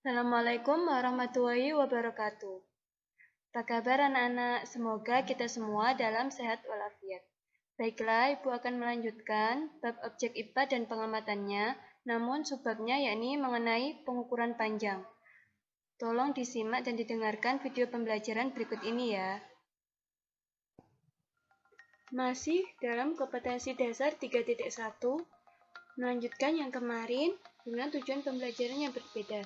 Assalamualaikum warahmatullahi wabarakatuh. Apa kabar anak-anak? Semoga kita semua dalam sehat walafiat. Baiklah, Ibu akan melanjutkan bab objek IPA dan pengamatannya, namun subbabnya yakni mengenai pengukuran panjang. Tolong disimak dan didengarkan video pembelajaran berikut ini ya. Masih dalam kompetensi dasar 3.1, melanjutkan yang kemarin dengan tujuan pembelajaran yang berbeda,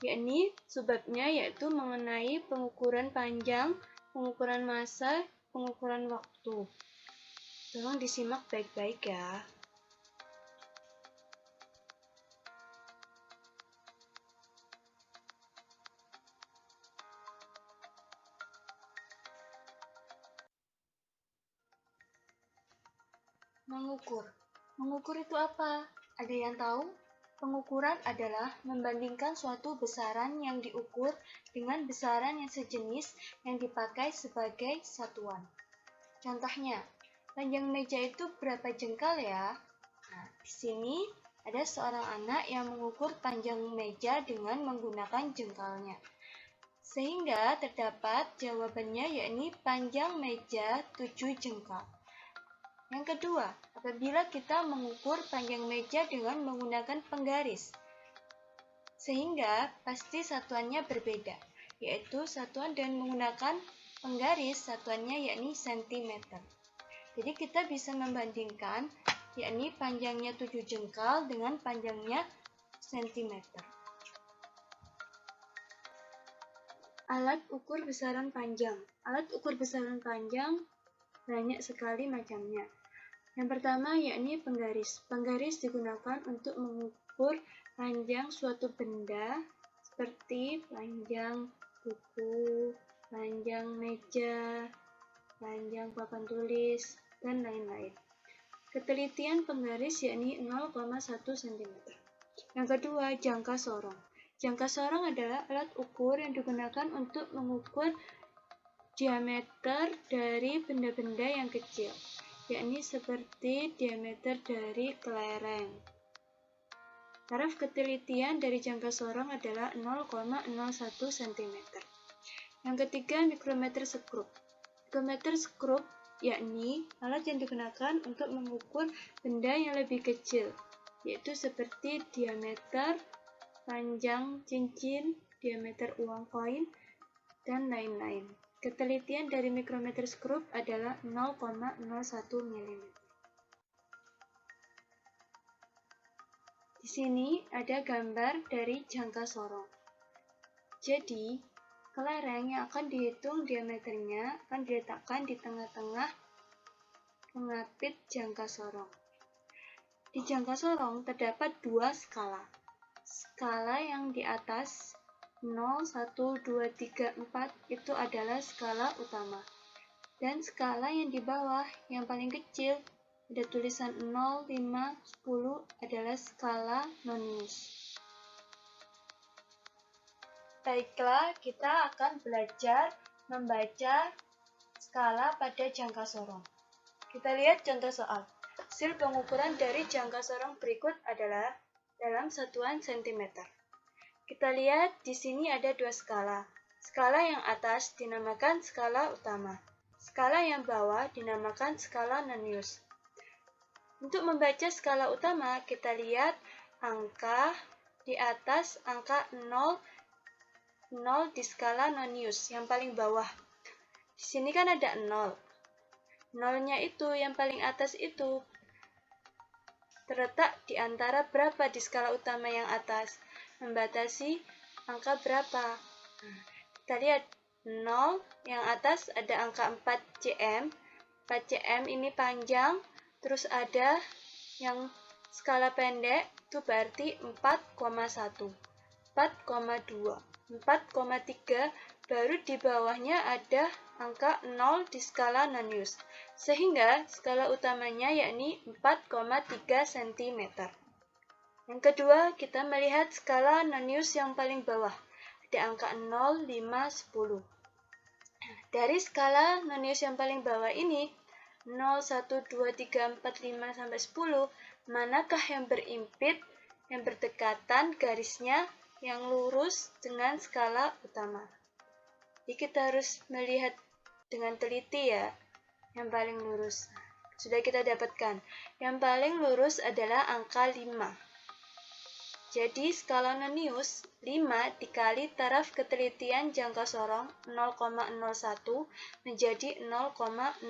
yakni subbabnya yaitu mengenai pengukuran panjang, pengukuran massa, pengukuran waktu. Tolong disimak baik-baik ya. Mengukur. Mengukur itu apa? Ada yang tahu? Pengukuran adalah membandingkan suatu besaran yang diukur dengan besaran yang sejenis yang dipakai sebagai satuan. Contohnya, panjang meja itu berapa jengkal ya? Nah, di sini ada seorang anak yang mengukur panjang meja dengan menggunakan jengkalnya. Sehingga terdapat jawabannya yakni panjang meja 7 jengkal. Yang kedua, apabila kita mengukur panjang meja dengan menggunakan penggaris, sehingga pasti satuannya berbeda, yaitu satuan dengan menggunakan penggaris, satuannya yakni cm. Jadi kita bisa membandingkan, yakni panjangnya 7 jengkal dengan panjangnya cm. Alat ukur besaran panjang. Alat ukur besaran panjang banyak sekali macamnya. Yang pertama yakni penggaris. Penggaris digunakan untuk mengukur panjang suatu benda seperti panjang buku, panjang meja, panjang papan tulis, dan lain-lain. Ketelitian penggaris yakni 0,1 cm. Yang kedua, jangka sorong. Jangka sorong adalah alat ukur yang digunakan untuk mengukur diameter dari benda-benda yang kecil, yakni seperti diameter dari kelereng. Taraf ketelitian dari jangka sorong adalah 0,01 cm. Yang ketiga, mikrometer skrup. Mikrometer skrup yakni alat yang digunakan untuk mengukur benda yang lebih kecil, yaitu seperti diameter, panjang cincin, diameter uang koin, dan lain-lain. Ketelitian dari mikrometer skrup adalah 0,01 mm. Di sini ada gambar dari jangka sorong. Jadi, kelereng yang akan dihitung diameternya akan diletakkan di tengah-tengah pengapit jangka sorong. Di jangka sorong terdapat dua skala. Skala yang di atas 0, 1, 2, 3, 4 itu adalah skala utama. Dan skala yang di bawah yang paling kecil ada tulisan 0, 5, 10 adalah skala nonius. Baiklah, kita akan belajar membaca skala pada jangka sorong. Kita lihat contoh soal. Hasil pengukuran dari jangka sorong berikut adalah dalam satuan cm. Kita lihat di sini ada dua skala. Skala yang atas dinamakan skala utama. Skala yang bawah dinamakan skala nonius. Untuk membaca skala utama, kita lihat angka di atas angka 0 di skala nonius yang paling bawah. Di sini kan ada 0. Nolnya itu yang paling atas itu terletak di antara berapa di skala utama yang atas, membatasi angka berapa. Nah, kita lihat 0 yang atas ada angka 4 cm. 4 cm ini panjang, terus ada yang skala pendek itu berarti 4,1, 4,2, 4,3, baru di bawahnya ada angka 0 di skala Nonius, sehingga skala utamanya yakni 4,3 cm. Yang kedua, kita melihat skala Nonius yang paling bawah, ada angka 0, 5, 10. Dari skala Nonius yang paling bawah ini, 0, 1, 2, 3, 4, 5, sampai 10, manakah yang berimpit, yang berdekatan garisnya, yang lurus dengan skala utama? Jadi kita harus melihat dengan teliti ya, yang paling lurus. Sudah kita dapatkan, yang paling lurus adalah angka 5. Jadi skala Nonius 5 dikali taraf ketelitian jangka sorong 0,01 menjadi 0,05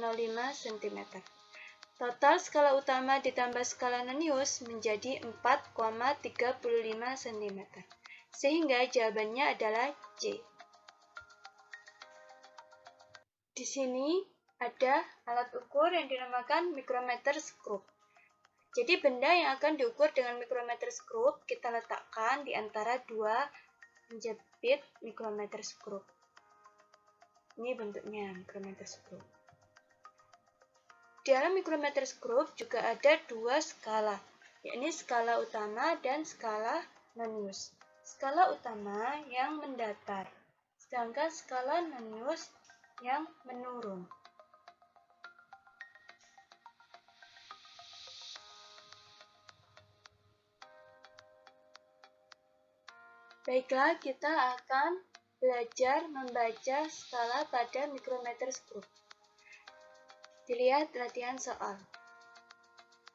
cm. Total skala utama ditambah skala Nonius menjadi 4,35 cm. Sehingga jawabannya adalah C. Di sini ada alat ukur yang dinamakan micrometer screw. Jadi benda yang akan diukur dengan micrometer screw kita letakkan di antara dua penjepit micrometer screw. Ini bentuknya micrometer screw. Di dalam micrometer screw juga ada dua skala, yakni skala utama dan skala Nonius. Skala utama yang mendatar, sedangkan skala Nonius yang menurun. Baiklah, kita akan belajar membaca skala pada micrometer screw. Dilihat latihan soal.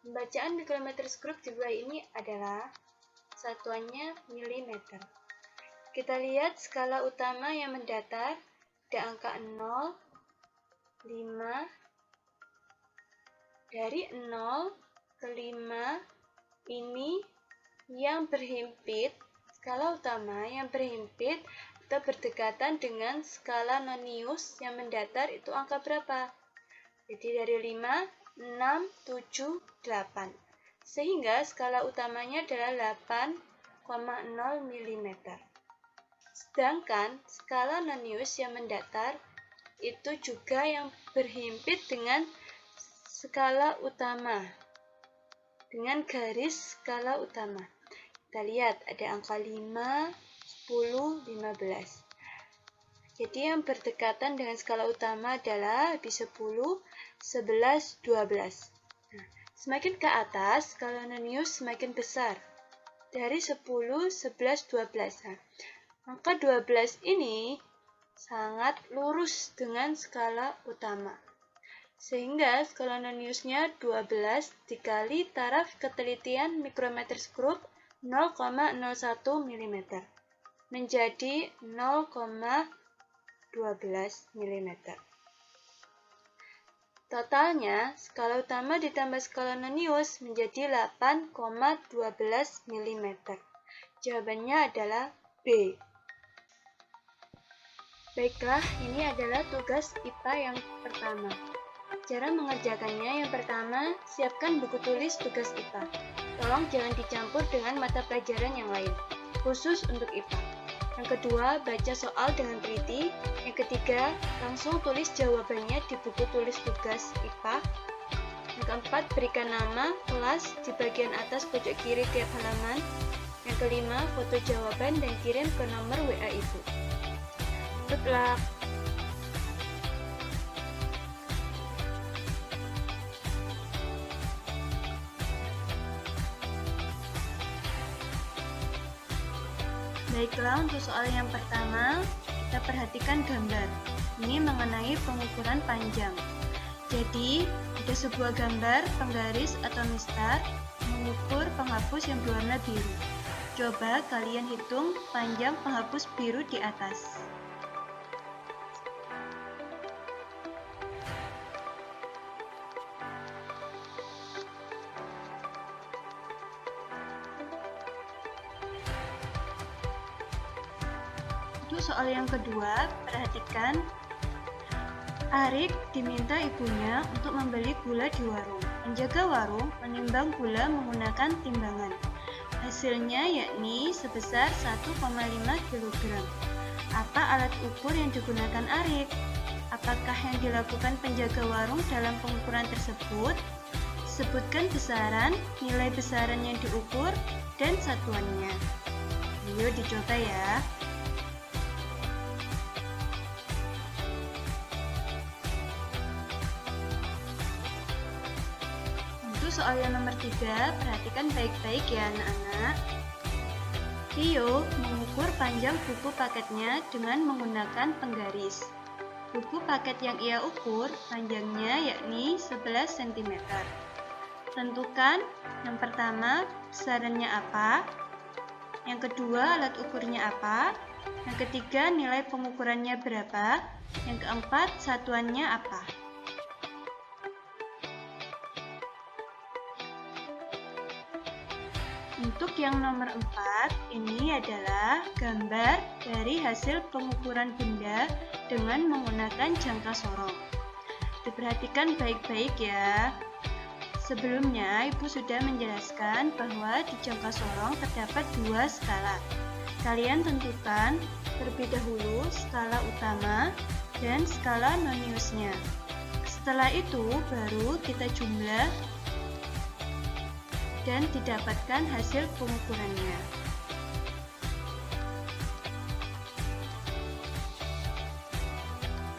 Pembacaan micrometer screw di bawah ini adalah satuannya milimeter. Kita lihat skala utama yang mendatar, ada angka 0, 5, dari 0 ke 5 ini yang berhimpit. Skala utama yang berhimpit atau berdekatan dengan skala Nonius yang mendatar itu angka berapa? Jadi dari 5, 6, 7, 8. Sehingga skala utamanya adalah 8,0 mm. Sedangkan skala Nonius yang mendatar itu juga yang berhimpit dengan skala utama, dengan garis skala utama. Kita lihat ada angka 5, 10, 15. Jadi yang berdekatan dengan skala utama adalah habis 10, 11, 12. Nah, semakin ke atas, skala Nonius semakin besar. Dari 10, 11, 12. Nah, angka 12 ini sangat lurus dengan skala utama. Sehingga skala Noniusnya 12 dikali taraf ketelitian micrometer screw 0,01 mm menjadi 0,12 mm. Totalnya, skala utama ditambah skala Nonius menjadi 8,12 mm. Jawabannya adalah B. Baiklah, ini adalah tugas IPA yang pertama. Cara mengerjakannya, yang pertama, siapkan buku tulis tugas IPA. Tolong jangan dicampur dengan mata pelajaran yang lain, khusus untuk IPA. Yang kedua, baca soal dengan teliti. Yang ketiga, langsung tulis jawabannya di buku tulis tugas IPA. Yang keempat, berikan nama kelas di bagian atas pojok kiri tiap halaman. Yang kelima, foto jawaban dan kirim ke nomor WA Ibu. Good luck! Baiklah, untuk soal yang pertama, kita perhatikan gambar. Ini mengenai pengukuran panjang. Jadi, ada sebuah gambar penggaris atau mistar mengukur penghapus yang berwarna biru. Coba kalian hitung panjang penghapus biru di atas. Untuk soal yang kedua, perhatikan. Arik diminta ibunya untuk membeli gula di warung. Penjaga warung menimbang gula menggunakan timbangan. Hasilnya yakni sebesar 1,5 kg. Apa alat ukur yang digunakan Arik? Apakah yang dilakukan penjaga warung dalam pengukuran tersebut? Sebutkan besaran, nilai besaran yang diukur, dan satuannya. Ayo dicoba ya. Untuk soal yang nomor 3, perhatikan baik-baik ya anak-anak. Rio mengukur panjang buku paketnya dengan menggunakan penggaris. Buku paket yang ia ukur panjangnya yakni 11 cm. Tentukan yang pertama besarannya apa, yang kedua alat ukurnya apa, yang ketiga nilai pengukurannya berapa, yang keempat satuannya apa. Untuk yang nomor 4, ini adalah gambar dari hasil pengukuran benda dengan menggunakan jangka sorong. Diperhatikan baik-baik ya. Sebelumnya, Ibu sudah menjelaskan bahwa di jangka sorong terdapat 2 skala. Kalian tentukan terlebih dahulu skala utama dan skala noniusnya. Setelah itu, baru kita jumlah dan didapatkan hasil pengukurannya.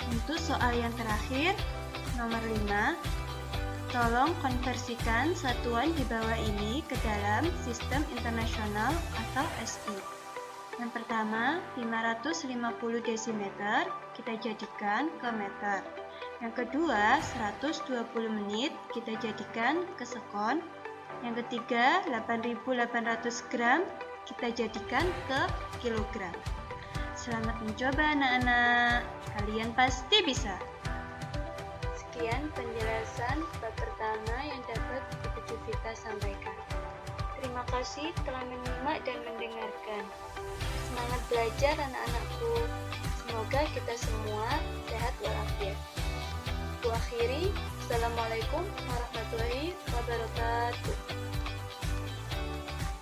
Untuk soal yang terakhir, nomor 5, tolong konversikan satuan di bawah ini ke dalam sistem internasional atau SI. Yang pertama, 550 desimeter kita jadikan ke meter. Yang kedua, 120 menit kita jadikan ke sekon. Yang ketiga, 8.800 gram kita jadikan ke kilogram. Selamat mencoba anak-anak, kalian pasti bisa. Sekian penjelasan bab pertama yang dapat Ibu Vita sampaikan. Terima kasih telah menyimak dan mendengarkan. Semangat belajar anak-anakku. Semoga kita semua sehat walafiat. Aku akhiri. Assalamualaikum warahmatullahi wabarakatuh.